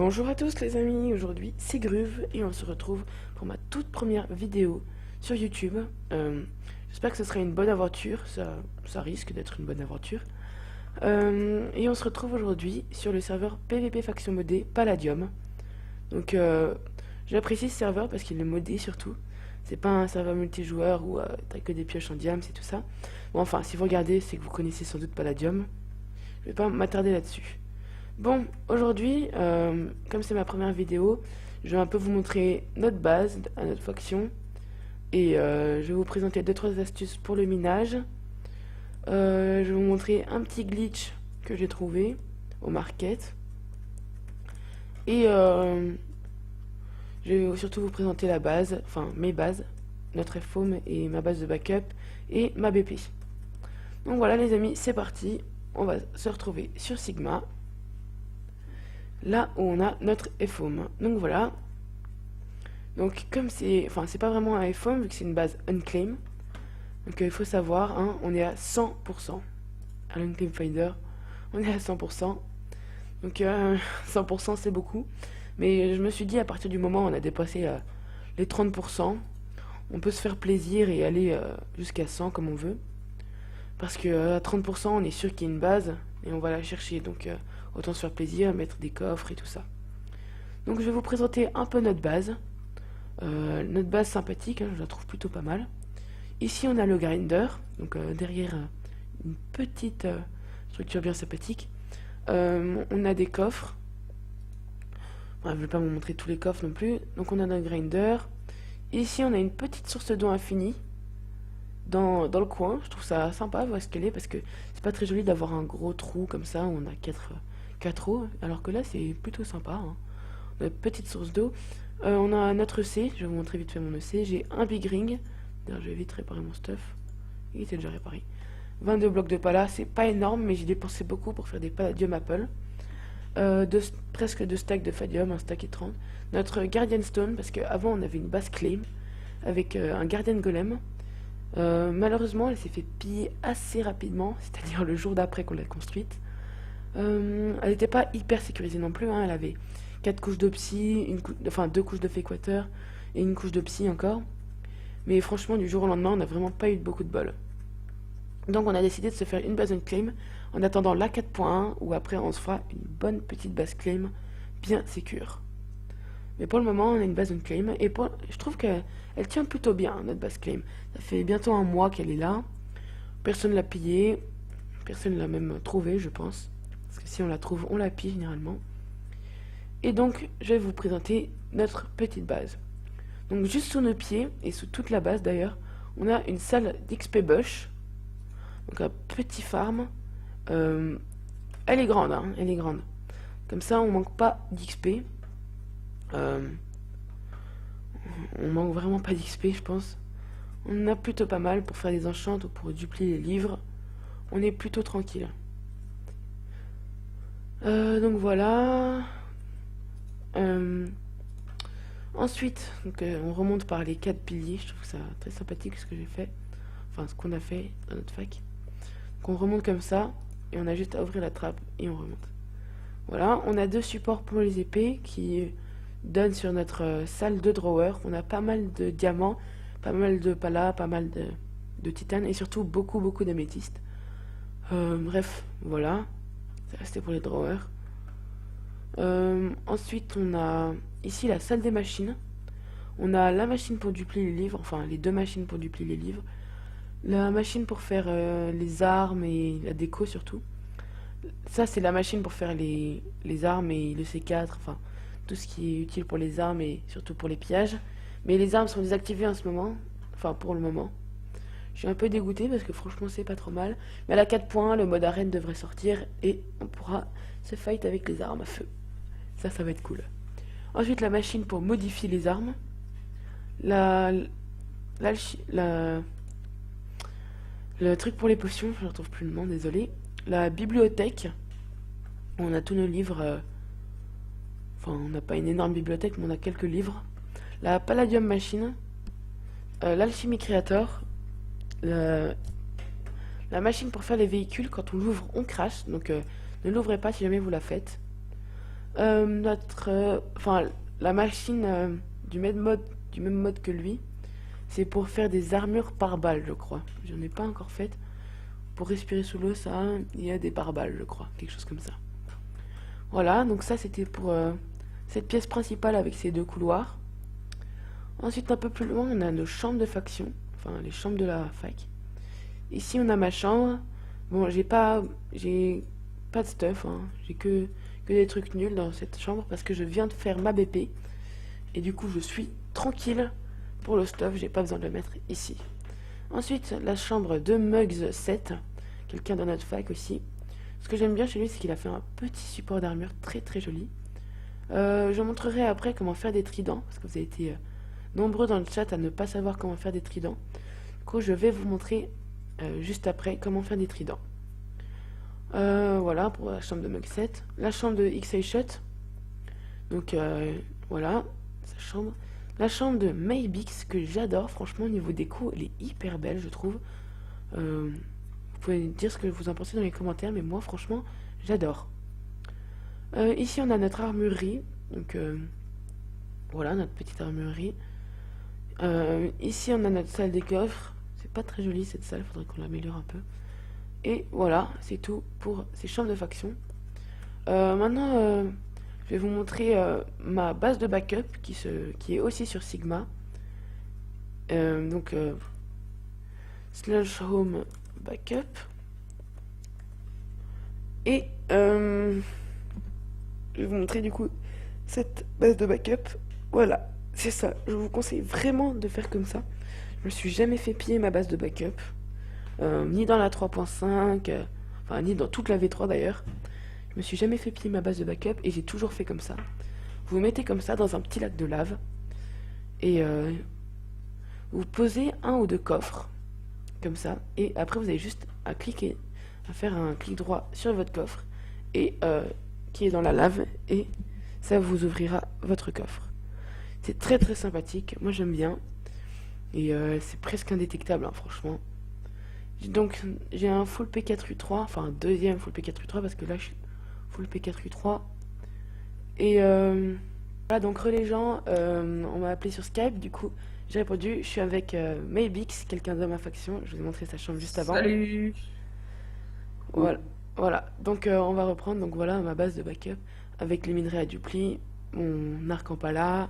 Bonjour à tous les amis, aujourd'hui c'est Gruve et on se retrouve pour ma toute première vidéo sur YouTube. J'espère que ce sera une bonne aventure, ça risque d'être une bonne aventure. Et on se retrouve aujourd'hui sur le serveur PvP Faction Modée Palladium. Donc j'apprécie ce serveur parce qu'il est modé surtout. C'est pas un serveur multijoueur où t'as que des pioches en diams et tout ça. Bon enfin, si vous regardez, c'est que vous connaissez sans doute Palladium. Je vais pas m'attarder là-dessus. Bon, aujourd'hui, comme c'est ma première vidéo, je vais un peu vous montrer notre base à notre faction. Et je vais vous présenter 2-3 astuces pour le minage. Je vais vous montrer un petit glitch que j'ai trouvé au market. Et je vais surtout vous présenter la base, enfin mes bases, notre FOM et ma base de backup et ma BP. Donc voilà les amis, c'est parti. On va se retrouver sur Sigma. Là où on a notre FOM. Donc voilà. Donc comme c'est pas vraiment un FOM vu que c'est une base unclaim. Donc il faut savoir, hein, on est à 100%. À l'unclaim finder, on est à 100%. Donc 100% c'est beaucoup. Mais je me suis dit à partir du moment où on a dépassé les 30%, on peut se faire plaisir et aller jusqu'à 100 comme on veut. Parce que à 30% on est sûr qu'il y a une base et on va la chercher. Donc autant se faire plaisir, mettre des coffres et tout ça. Donc je vais vous présenter un peu notre base. Notre base sympathique, hein, je la trouve plutôt pas mal. Ici on a le grinder, donc derrière une petite structure bien sympathique. On a des coffres. Bref, je vais pas vous montrer tous les coffres non plus. Donc on a notre grinder. Ici on a une petite source d'eau infinie dans le coin. Je trouve ça sympa, voir ce qu'elle est, parce que c'est pas très joli d'avoir un gros trou comme ça où on a 4 eaux, alors que là c'est plutôt sympa, hein. On a une petite source d'eau. On a notre EC, je vais vous montrer vite fait mon EC. J'ai un big ring. D'ailleurs, je vais vite réparer mon stuff. Il était déjà réparé. 22 blocs de pala, c'est pas énorme, mais j'ai dépensé beaucoup pour faire des palladium apple. Presque 2 stacks de fadium, un stack et 30. Notre guardian stone, parce qu'avant on avait une base claim avec un guardian golem. Malheureusement, elle s'est fait piller assez rapidement, c'est-à-dire le jour d'après qu'on l'a construite. Elle n'était pas hyper sécurisée non plus, hein. Elle avait 4 couches de psy, enfin 2 couches de fake water et une couche de psy encore. Mais franchement, du jour au lendemain, on n'a vraiment pas eu beaucoup de bol. Donc on a décidé de se faire une base unclaim en attendant la 4.1 où après on se fera une bonne petite base claim bien sécure. Mais pour le moment, on a une base unclaim et je trouve qu'elle tient plutôt bien, notre base claim. Ça fait bientôt un mois qu'elle est là. Personne ne l'a pillée. Personne ne l'a même trouvée, je pense. Parce que si on la trouve, on la pille généralement. Et donc, je vais vous présenter notre petite base. Donc, juste sous nos pieds, et sous toute la base d'ailleurs, on a une salle d'XP Bush. Donc, un petit farm. Elle est grande, hein, elle est grande. Comme ça, on manque pas d'XP. On manque vraiment pas d'XP, je pense. On en a plutôt pas mal pour faire des enchants ou pour duplier les livres. On est plutôt tranquille. Donc voilà. Ensuite, on remonte par les 4 piliers. Je trouve ça très sympathique ce que j'ai fait. Enfin, ce qu'on a fait dans notre fac. Donc on remonte comme ça. Et on a juste à ouvrir la trappe et on remonte. Voilà, on a 2 supports pour les épées qui donnent sur notre salle de drawer. On a pas mal de diamants, pas mal de pala, pas mal de titane et surtout beaucoup d'améthystes. Bref, voilà. Ça c'était pour les drawers. Ensuite, on a ici la salle des machines. On a la machine pour duplier les livres, enfin les 2 machines pour duplier les livres. La machine pour faire les armes et la déco surtout. Ça, c'est la machine pour faire les armes et le C4, enfin tout ce qui est utile pour les armes et surtout pour les pillages. Mais les armes sont désactivées en ce moment, enfin pour le moment. Je suis un peu dégoûté parce que franchement c'est pas trop mal. Mais à la 4.1, le mode arène devrait sortir et on pourra se fight avec les armes à feu. Ça va être cool. Ensuite, la machine pour modifier les armes. Le truc pour les potions, je ne retrouve plus le nom, désolé. La bibliothèque. On a tous nos livres. Enfin, on n'a pas une énorme bibliothèque, mais on a quelques livres. La Palladium Machine. L'Alchimie Creator. La machine pour faire les véhicules, quand on l'ouvre, on crache. Donc, ne l'ouvrez pas si jamais vous la faites. Enfin, la machine du même mode que lui, c'est pour faire des armures par balle, je crois. J'en ai pas encore fait. Pour respirer sous l'eau, ça, il y a des pare-balles, je crois, quelque chose comme ça. Voilà, donc ça c'était pour cette pièce principale avec ses deux couloirs. Ensuite, un peu plus loin, on a nos chambres de faction, enfin les chambres de la fac. Ici, on a ma chambre. Bon, j'ai pas de stuff, hein. J'ai que des trucs nuls dans cette chambre parce que je viens de faire ma BP et du coup, je suis tranquille pour le stuff. J'ai pas besoin de le mettre ici. Ensuite, la chambre de Mugs 7, quelqu'un dans notre fac aussi. Ce que j'aime bien chez lui, c'est qu'il a fait un petit support d'armure très très joli. Je montrerai après comment faire des tridents, parce que vous avez été nombreux dans le chat à ne pas savoir comment faire des tridents. Du coup, je vais vous montrer juste après comment faire des tridents. Voilà pour la chambre de Mug 7. La chambre de XA Shot. Donc voilà, sa chambre. La chambre de Maybix que j'adore, franchement au niveau déco elle est hyper belle je trouve. Vous pouvez dire ce que vous en pensez dans les commentaires, mais moi franchement j'adore. Ici on a notre armurerie, donc voilà notre petite armurerie. Ici on a notre salle des coffres, c'est pas très joli cette salle, faudrait qu'on l'améliore un peu. Et voilà, c'est tout pour ces chambres de faction. Maintenant je vais vous montrer ma base de backup qui est aussi sur Sigma. Donc slash home backup. Et je vais vous montrer du coup cette base de backup. Voilà, c'est ça. Je vous conseille vraiment de faire comme ça. Je me suis jamais fait piller ma base de backup. Ni dans la 3.5, enfin ni dans toute la V3 d'ailleurs. Je me suis jamais fait piller ma base de backup et j'ai toujours fait comme ça. Vous mettez comme ça dans un petit lac de lave et vous posez un ou deux coffres comme ça et après vous avez juste à cliquer, à faire un clic droit sur votre coffre et qui est dans la lave et ça vous ouvrira votre coffre. C'est très très sympathique, moi j'aime bien et c'est presque indétectable hein, franchement. Donc j'ai un full P4U3, enfin un deuxième full P4U3 parce que là je suis full P4U3 et voilà donc les gens on m'a appelé sur Skype, du coup j'ai répondu, je suis avec Maybix, quelqu'un de ma faction, je vous ai montré sa chambre juste avant. Salut. Voilà, voilà. Donc on va reprendre, donc voilà ma base de backup avec les minerais à dupli, mon arc en pala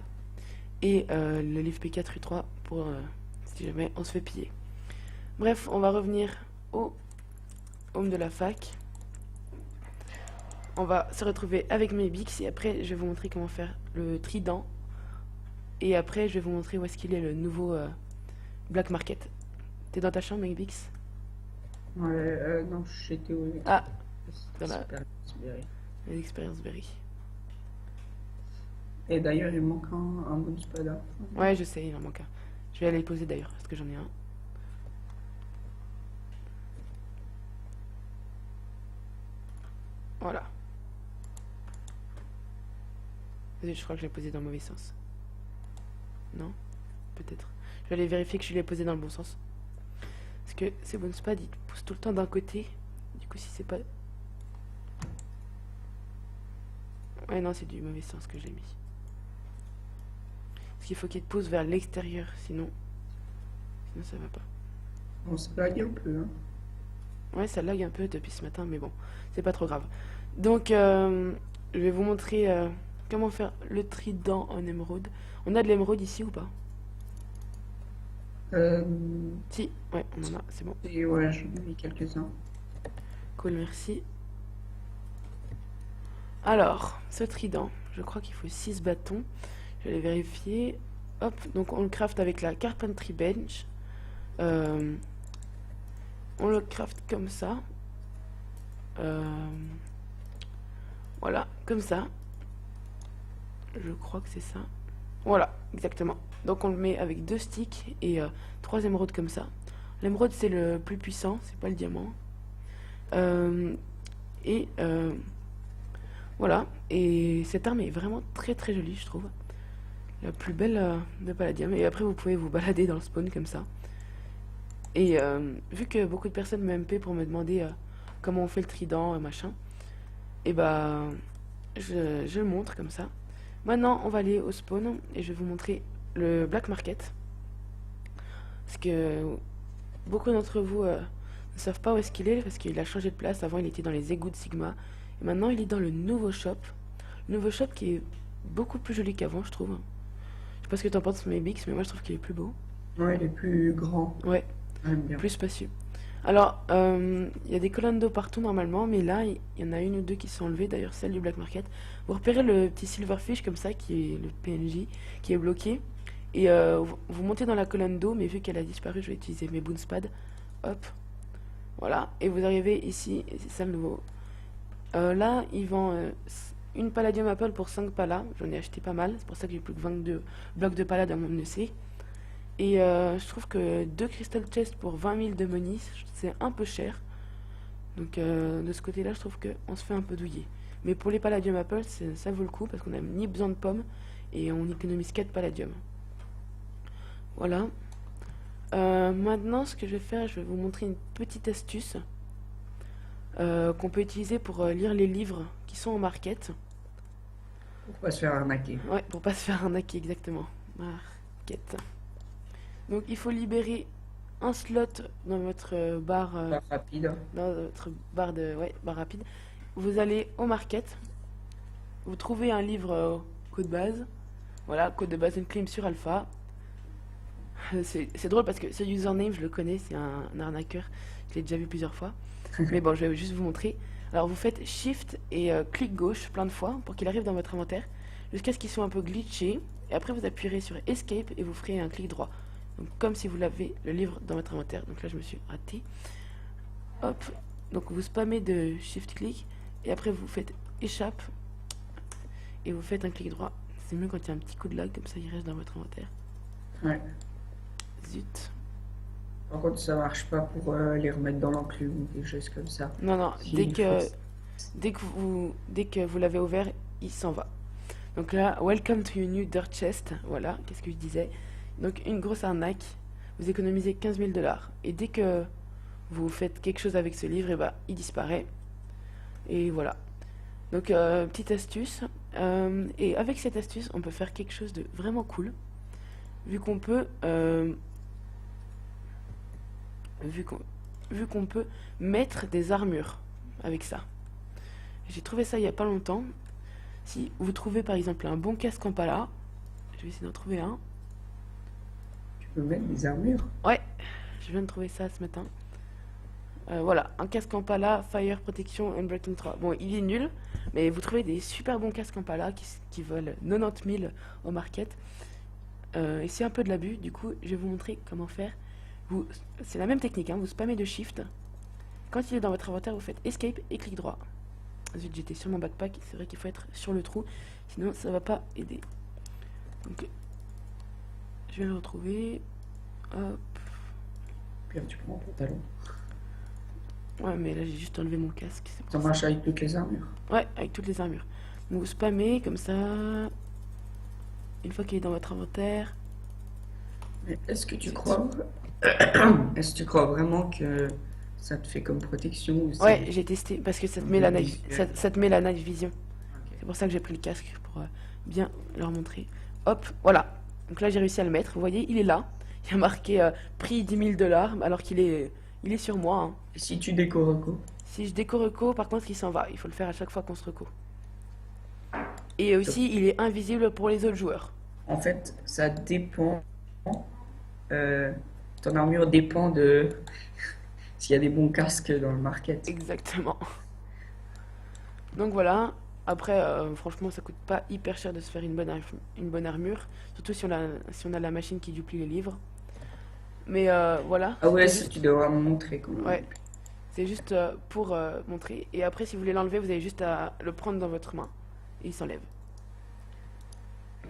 et le livre P4U3 pour si jamais on se fait piller. Bref, on va revenir au home de la fac. On va se retrouver avec mes bics et après je vais vous montrer comment faire le trident. Et après je vais vous montrer où est-ce qu'il est le nouveau Black Market. T'es dans ta chambre, mes bics? Ouais, non, j'étais au Ah, dans la Raspberry. l'expérience Berry. Et d'ailleurs, il manque un bonus pada. Ouais, je sais, il en manque un. Je vais aller le poser d'ailleurs, parce que j'en ai un. Voilà. Je crois que je l'ai posé dans le mauvais sens. Non? Peut-être. Je vais aller vérifier que je l'ai posé dans le bon sens. Parce que ces bonuspad ils poussent tout le temps d'un côté. Du coup, si c'est pas. Ouais, non, c'est du mauvais sens que j'ai mis. Parce qu'il faut qu'il te pousse vers l'extérieur, sinon ça va pas. On se blague un peu, hein. Ouais, ça lag un peu depuis ce matin, mais bon, c'est pas trop grave. Donc, je vais vous montrer comment faire le trident en émeraude. On a de l'émeraude ici ou pas? Si, ouais, on en a, c'est bon. Et ouais, j'en ai mis quelques-uns. Cool, merci. Alors, ce trident, je crois qu'il faut 6 bâtons. Je vais les vérifier. Hop, donc on le craft avec la Carpentry Bench. On le craft comme ça. Voilà, comme ça. Je crois que c'est ça. Voilà, exactement. Donc on le met avec 2 sticks et 3 émeraudes comme ça. L'émeraude c'est le plus puissant, c'est pas le diamant. Voilà, et cette arme est vraiment très très jolie je trouve. La plus belle de Palladium. Et après vous pouvez vous balader dans le spawn comme ça. Et vu que beaucoup de personnes me MP pour me demander comment on fait le trident, machin, et bah je le montre comme ça. Maintenant, on va aller au spawn et je vais vous montrer le Black Market. Parce que beaucoup d'entre vous ne savent pas où est-ce qu'il est parce qu'il a changé de place. Avant, il était dans les égouts de Sigma. Et maintenant, il est dans le nouveau shop. Le nouveau shop qui est beaucoup plus joli qu'avant, je trouve. Je sais pas ce que t'en penses, mes Bix, mais moi je trouve qu'il est plus beau. Ouais, il est plus grand. Ouais, J'aime bien. plus spacieux. Alors, il y a des colonnes d'eau partout normalement, mais là, il y en a une ou deux qui sont enlevées, d'ailleurs celle du Black Market. Vous repérez le petit Silverfish comme ça, qui est le PNJ, qui est bloqué. Et vous montez dans la colonne d'eau, mais vu qu'elle a disparu, je vais utiliser mes Boonspads. Hop, voilà. Et vous arrivez ici, et c'est ça le nouveau. Là, ils vendent une Palladium Apple pour 5 palas. J'en ai acheté pas mal, c'est pour ça que j'ai plus que 22 blocs de palas dans mon EC. Et je trouve que 2 Crystal Chest pour 20 000 de money, c'est un peu cher. Donc de ce côté-là, je trouve qu'on se fait un peu douiller. Mais pour les Palladium Apple, ça vaut le coup parce qu'on n'a ni besoin de pommes et on économise 4 Palladium. Voilà. Maintenant, ce que je vais faire, je vais vous montrer une petite astuce qu'on peut utiliser pour lire les livres qui sont en market. Pour pas se faire arnaquer. Ouais, pour pas se faire arnaquer, exactement. Market. Donc il faut libérer un slot dans votre barre, Pas rapide. dans votre barre de, ouais, barre rapide. Vous allez au market, vous trouvez un livre code base, voilà, code de base Unclaim sur Alpha. C'est drôle parce que ce username, je le connais, c'est un arnaqueur, je l'ai déjà vu plusieurs fois. Mais bon, je vais juste vous montrer. Alors vous faites Shift et clic gauche plein de fois pour qu'il arrive dans votre inventaire, jusqu'à ce qu'il soit un peu glitché. Et après vous appuierez sur Escape et vous ferez un clic droit. Donc comme si vous l'avez le livre dans votre inventaire. Donc là je me suis raté. Hop. Donc vous spammez de Shift clic et après vous faites échappe et vous faites un clic droit. C'est mieux quand il y a un petit coup de lag, comme ça il reste dans votre inventaire. Ouais. Zut. Par contre, ça marche pas pour les remettre dans l'enclume ou des choses comme ça. Non, non, Si, dès que vous l'avez ouvert, il s'en va. Donc là, welcome to your new dirt chest. Voilà, qu'est-ce que je disais. Donc une grosse arnaque. Vous économisez 15 000 $. Et dès que vous faites quelque chose avec ce livre, et bah, il disparaît. Et voilà. Donc petite astuce. Et avec cette astuce, on peut faire quelque chose de vraiment cool. Vu qu'on peut... vu qu'on peut mettre des armures avec ça. J'ai trouvé ça il y a pas longtemps. Si vous trouvez par exemple un bon casque en pala, je vais essayer d'en trouver un. Tu peux mettre des armures. Ouais, je viens de trouver ça ce matin. Voilà, un casque en pala, Fire Protection Unbreaking 3. Bon, il est nul, mais vous trouvez des super bons casques en pala qui valent 90 000 au market. Et c'est un peu de l'abus, du coup, je vais vous montrer comment faire. C'est la même technique, hein, vous spammez de Shift. Quand il est dans votre inventaire, vous faites Escape et clic droit. Ensuite, j'étais sur mon backpack, c'est vrai qu'il faut être sur le trou, sinon ça va pas aider. Donc, je vais le retrouver. Hop. Puis tu prends un pantalon. Ouais, mais là j'ai juste enlevé mon casque. C'est Ça pour marche avec toutes les armures. Ouais, avec toutes les armures. Donc vous spammez comme ça. Une fois qu'il est dans votre inventaire. Mais est-ce que tu crois est-ce que tu crois vraiment que ça te fait comme protection ou c'est- Ouais, j'ai testé parce que ça te met la night, ça te met la night vision. Ok. C'est pour ça que j'ai pris le casque pour bien leur montrer. Hop, voilà. Donc là j'ai réussi à le mettre. Vous voyez, il est là. Il y a marqué prix 10 000 $ alors qu'il est, il est sur moi, hein. Et si tu déco reco? Si je déco reco, par contre, il s'en va. Il faut le faire à chaque fois qu'on se reco. Et aussi, il est invisible pour les autres joueurs. En fait, ça dépend. Ton armure dépend de s'il y a des bons casques dans le market. Exactement. Donc voilà. Après, franchement, ça coûte pas hyper cher de se faire une bonne armure. Surtout si on a la machine qui duplie les livres. Mais voilà. Ah ouais, C'est ça, juste, tu devras me montrer comment. ouais, c'est juste pour montrer. Et après, si vous voulez l'enlever, vous avez juste à le prendre dans votre main. Et il s'enlève.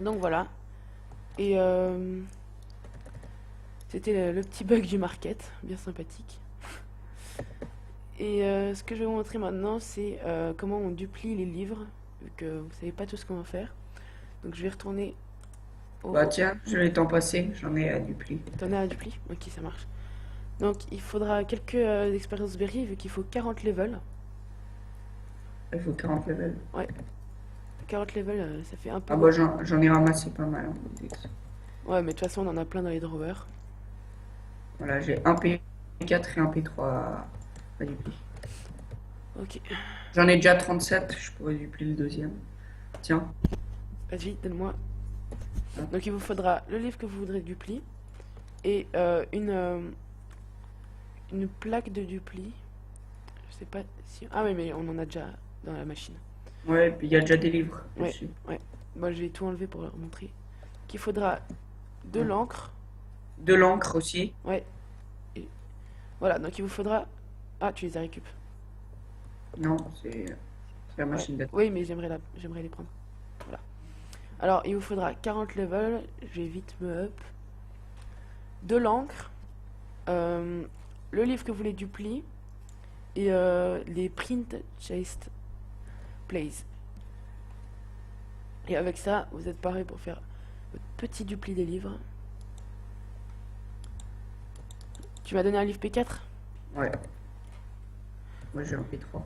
Donc voilà. Et c'était le petit bug du market. Bien sympathique. Et ce que je vais vous montrer maintenant, c'est comment on duplie les livres, vu que vous savez pas tout ce qu'on va faire. Donc je vais retourner au... Bah tiens, je vais t'en passer, j'en ai à dupli. T'en as un dupli? Ok, ça marche. Donc il faudra quelques expériences berry, vu qu'il faut 40 levels. Il faut 40 levels. Ouais. 40 levels, ça fait un peu... Ah bah j'en ai ramassé pas mal, hein. Ouais, mais de toute façon, on en a plein dans les drawers. Voilà, j'ai un P4 et un P3 à duplier. Ok. J'en ai déjà 37, je pourrais duplier le deuxième. Tiens. Vas-y, donne-moi. Ah. Donc il vous faudra le livre que vous voudrez duplier et une plaque de dupli. Je sais pas si... Ah oui, mais on en a déjà dans la machine. Ouais, puis il y a déjà des livres Ouais, dessus. ouais. Bon, je vais tout enlever pour leur montrer. Qu'il faudra de l'encre. De l'encre aussi. Ouais. Et voilà, donc il vous faudra... Ah, tu les as récup. Non, c'est la machine Ouais. Oui, mais j'aimerais les prendre. Voilà. Alors, il vous faudra 40 levels. Je vais vite me up. De l'encre. Le livre que vous voulez duplier. Et les print chased plays. Et avec ça, vous êtes paré pour faire votre petit dupli des livres. Tu m'as donné un livre P4? Ouais. Moi j'ai un P3.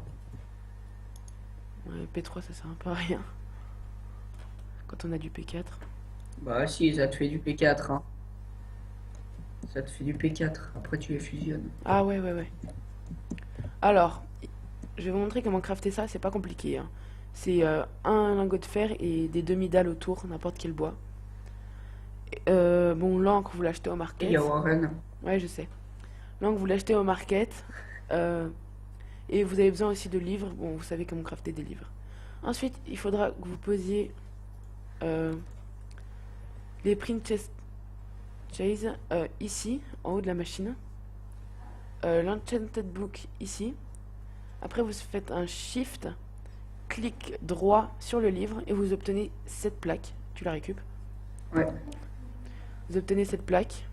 Ouais, P3 ça sert un peu à rien. Quand on a du P4. Bah si, ça te fait du P4, hein. Ça te fait du P4, après tu les fusionnes. Ah ouais, ouais, ouais. Alors, je vais vous montrer comment crafter ça, c'est pas compliqué, hein. C'est un lingot de fer et des demi-dalles autour, n'importe quel bois. Bon, l'encre, vous l'achetez au market. Il y a Warren. Ouais, je sais. L'encre, vous l'achetez au market. Et vous avez besoin aussi de livres. Bon, vous savez comment crafter des livres. Ensuite, il faudra que vous posiez les print chase ici, en haut de la machine. L'enchanted book ici. Après, vous faites un shift, clic droit sur le livre et vous obtenez cette plaque. Tu la récupères. Ouais. Vous obtenez cette plaque.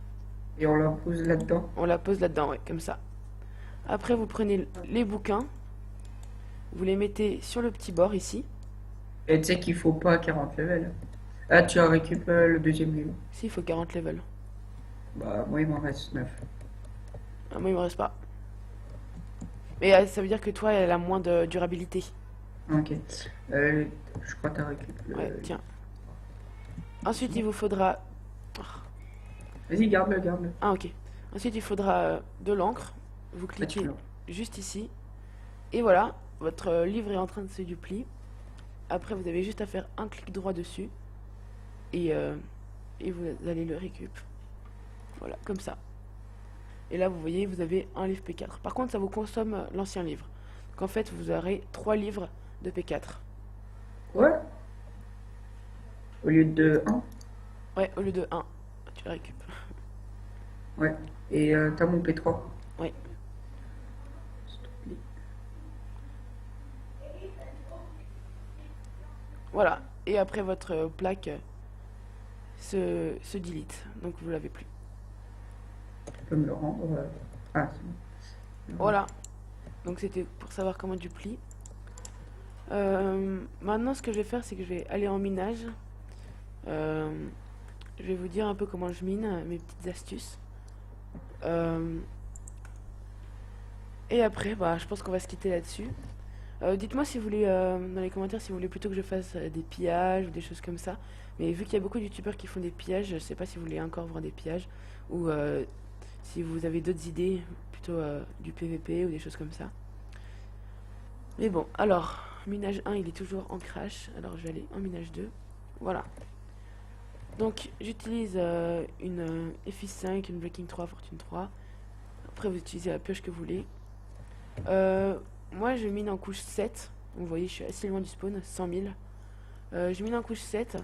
Et on la pose là-dedans. On la pose là-dedans, ouais, comme ça. Après, vous prenez les bouquins. Vous les mettez sur le petit bord ici. Et tu sais qu'il faut pas 40 levels. Ah, tu as récupéré le deuxième livre. Si, il faut 40 levels. Bah, moi il m'en reste 9. Ah, moi, il me reste pas. Mais ça veut dire que toi, elle a moins de durabilité. Ok. Je crois que tu as récupéré. Ouais, tiens. Ensuite, il vous faudra... Vas-y, garde-le, garde-le. Ah, ok. Ensuite, il faudra de l'encre. Vous Ah, cliquez juste ici. Et voilà, votre livre est en train de se duplier. Après, vous avez juste à faire un clic droit dessus. Et vous allez le récup. Voilà, comme ça. Et là, vous voyez, vous avez un livre P4. Par contre, ça vous consomme l'ancien livre. Donc en fait, vous aurez 3 livres de P4. Ouais. Au lieu de 1. Ouais, au lieu de 1. Tu le récup. Ouais. Et t'as mon P3. Ouais. Voilà. Et après, votre plaque se delete. Donc vous l'avez plus. Tu peux me le rendre. Ah, c'est bon. Voilà. Donc c'était pour savoir comment duplier. Maintenant, ce que je vais faire, c'est que je vais aller en minage. Je vais vous dire un peu comment je mine, mes petites astuces. Et après, bah, je pense qu'on va se quitter là-dessus. Dites-moi si vous voulez, dans les commentaires, si vous voulez plutôt que je fasse des pillages ou des choses comme ça. Mais vu qu'il y a beaucoup de youtubeurs qui font des pillages, je sais pas si vous voulez encore voir des pillages. Ou si vous avez d'autres idées, plutôt du PVP ou des choses comme ça. Mais bon, alors, minage 1, il est toujours en crash. Alors je vais aller en minage 2. Voilà. Donc j'utilise une FI5, une Breaking 3, Fortune 3. Après vous utilisez la pioche que vous voulez. Moi je mine en couche 7. Vous voyez, je suis assez loin du spawn, 100 000. Je mine en couche 7.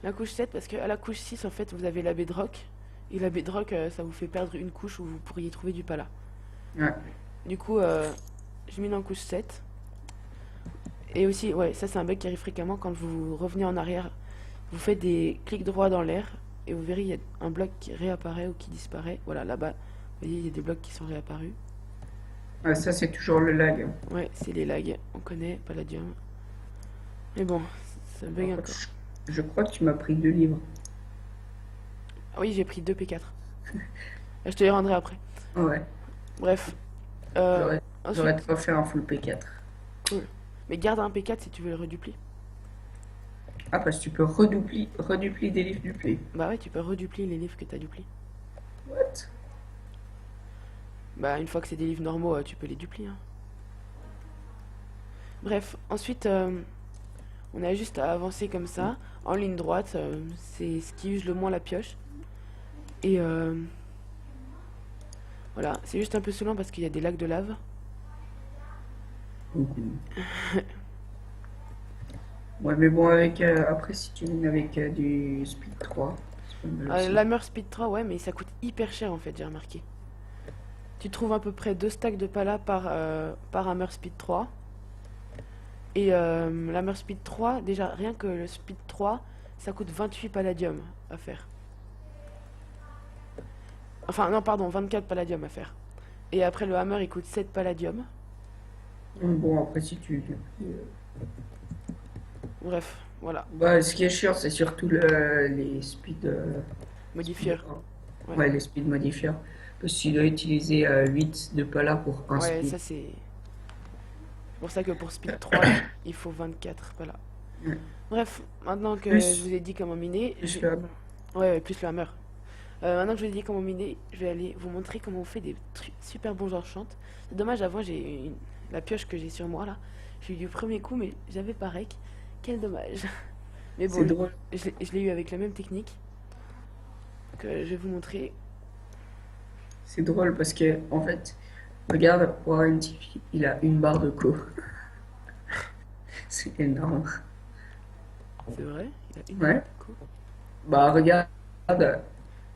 La couche 7 parce que à la couche 6 en fait vous avez la bedrock. Et la bedrock ça vous fait perdre une couche où vous pourriez trouver du pala. Ouais. Du coup je mine en couche 7. Et aussi, ouais, ça c'est un bug qui arrive fréquemment quand vous revenez en arrière. Vous faites des clics droits dans l'air et vous verrez il y a un bloc qui réapparaît ou qui disparaît. Voilà, là-bas, vous voyez, il y a des blocs qui sont réapparus. Ah, ça c'est toujours le lag. Ouais, c'est les lags, on connaît, Palladium. Mais bon, ça bug encore. Je crois que tu m'as pris 2 livres. Ah oui, j'ai pris 2 P4. Je te les rendrai après. Ouais. Bref. J'aurais Ensuite, pas fait un full P4. Cool. Mais garde un P4 si tu veux le reduplier. Ah, parce que tu peux reduplier des livres duplés. Bah ouais, tu peux reduplier les livres que t'as dupliés. What? Bah une fois que c'est des livres normaux, tu peux les duplier, hein. Bref, ensuite, on a juste à avancer comme ça, en ligne droite. C'est ce qui use le moins la pioche. Et voilà, c'est juste un peu saoulant parce qu'il y a des lacs de lave. Mhm. Ouais, mais bon, après, si tu viens avec du Speed 3, c'est pas mal aussi. L'Hammer Speed 3, ouais, mais ça coûte hyper cher en fait, j'ai remarqué. Tu trouves à peu près 2 stacks de pala par Hammer Speed 3. Et l'Hammer Speed 3, déjà rien que le Speed 3, ça coûte 28 palladium à faire. Enfin, non, pardon, 24 palladium à faire. Et après, le Hammer, il coûte 7 palladium. Bon, après, si tu... Bref, voilà. Bah, ce qui est chiant, c'est surtout les speed... Modifieur. Ouais, Ouais, les speed modifiers. Parce que tu dois utiliser 8 de pala pour un ouais, speed. ça c'est... pour ça que pour Speed 3, il faut 24 pala. Ouais. Bref, maintenant que je Plus, vous ai dit comment miner... plus le hammer. Ouais, plus le Hammer. Maintenant que je vous ai dit comment miner, je vais aller vous montrer comment on fait des super bons enchantes. C'est dommage, avant la pioche que j'ai sur moi là, j'ai eu du premier coup, mais j'avais pas rec. Quel dommage. Mais C'est bon, drôle. je l'ai eu avec la même technique que je vais vous montrer. C'est drôle parce que, en fait, regarde, Warren TV, il a une barre de co. C'est énorme. C'est vrai, il a une Ouais. coup. Bah, regarde,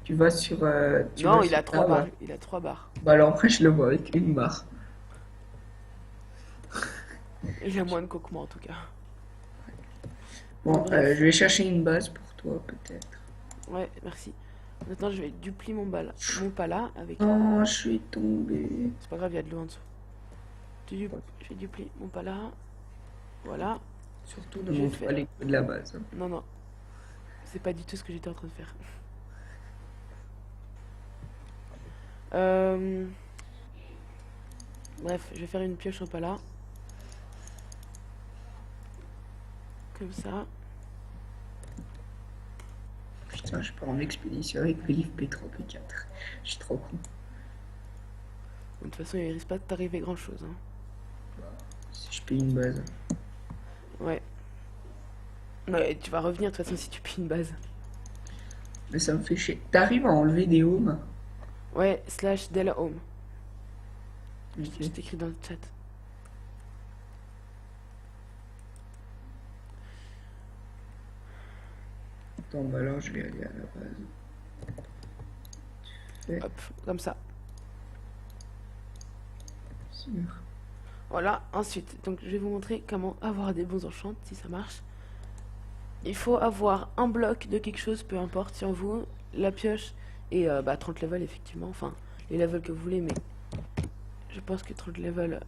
tu vas sur. Tu Non, vas il sur a 3 Tab. barres. Il a 3 barres. Bah, alors après, je le vois avec une barre. Il a moins de coque que moi en tout cas. Bon, Bref, je vais chercher une base pour toi, peut-être. ouais, merci. Maintenant, je vais duplier mon pala avec. Oh, je suis tombé. C'est pas grave, il y a de l'eau en dessous. Je vais duplier mon pala. Voilà. Surtout, ne Je vais montre pas faire. les codes de la base, hein. Non, non, c'est pas du tout ce que j'étais en train de faire. Euh, Bref, je vais faire une pioche en pala. Comme ça. Putain, je pars en expédition avec mes livres P3, P4. Je suis trop con. Bon, de toute façon, il risque pas de t'arriver grand chose, hein. Si je paye une base. Ouais. Ouais, tu vas revenir de toute façon si tu piles une base. Mais ça me fait chier. T'arrives à enlever des homes? Ouais, slash Della Home. Je Ok. t'écris dans le chat. Attends, bah alors je vais aller à la base. Fait Hop, comme ça. sur. Voilà, ensuite, donc je vais vous montrer comment avoir des bons enchantes, si ça marche. Il faut avoir un bloc de quelque chose, peu importe, sur vous, la pioche et 30 levels, effectivement. Enfin, les levels que vous voulez, mais je pense que 30 levels...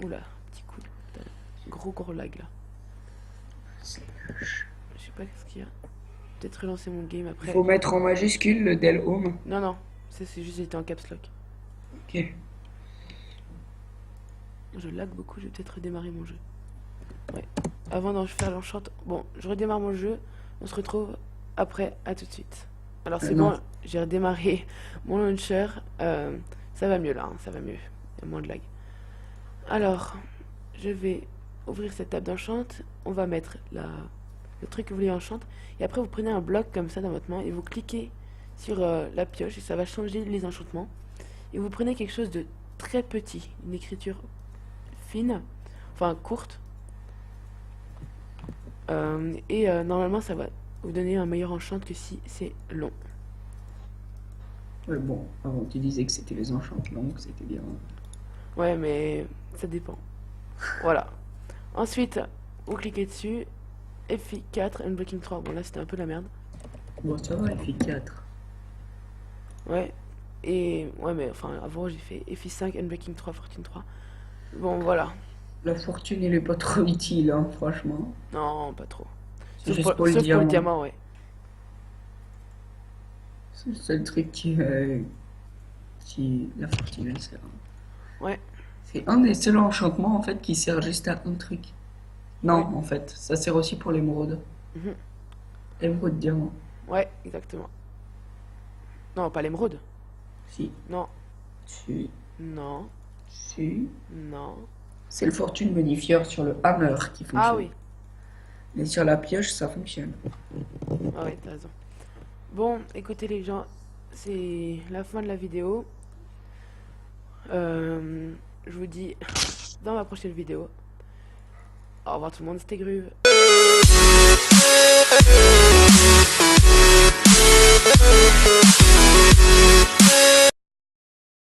Oula, petit coup. Putain, gros lag là. C'est moche. Je sais pas ce qu'il y a. Peut-être relancer mon game Il après. faut mettre en majuscule le del home. Non, non, ça c'est juste été en caps lock. Ok. Je lag beaucoup, je vais peut-être redémarrer mon jeu. Ouais. Avant d'en faire l'enchant... Bon, je redémarre mon jeu. On se retrouve après, à tout de suite. Alors c'est Non. bon, j'ai redémarré mon launcher. Ça va mieux là, hein, ça va mieux. Il y a moins de lag. Alors, je vais ouvrir cette table d'enchant. On va mettre le truc que vous voulez enchant. Et après, vous prenez un bloc comme ça dans votre main et vous cliquez sur la pioche et ça va changer les enchantements. Et vous prenez quelque chose de très petit, une écriture fine, enfin courte. Normalement, ça va vous donner un meilleur enchant que si c'est long. Ouais, bon, avant tu disais que c'était les enchantements, que c'était bien. Ouais, mais ça dépend. Voilà. Ensuite, vous cliquez dessus. FI4, Unbreaking 3. Bon, là, c'était un peu la merde. Bon, ça va, il fait 4. Ouais. Et ouais, mais enfin, avant, j'ai fait FI5, Unbreaking 3, Fortune 3. Bon, voilà. La fortune, elle est pas trop utile, hein, franchement. Non, pas trop. C'est juste pour le Sauf pour le diamant. diamant, ouais. C'est le seul truc qui la fortune, elle sert. Ouais. C'est un des seuls enchantements en fait qui sert juste à un truc. Non, Ouais. en fait, ça sert aussi pour l'émeraude. Mhm. Émeraude diamant. Ouais, exactement. Non, pas l'émeraude. Si, Non, si, non, si. non. C'est le fortune modifieur sur le hammer qui Ah fonctionne. oui, Mais sur la pioche, ça fonctionne. ah ouais, t'as raison. Bon, écoutez les gens, c'est la fin de la vidéo. Je vous dis dans ma prochaine vidéo. Au revoir tout le monde, c'était Gruve.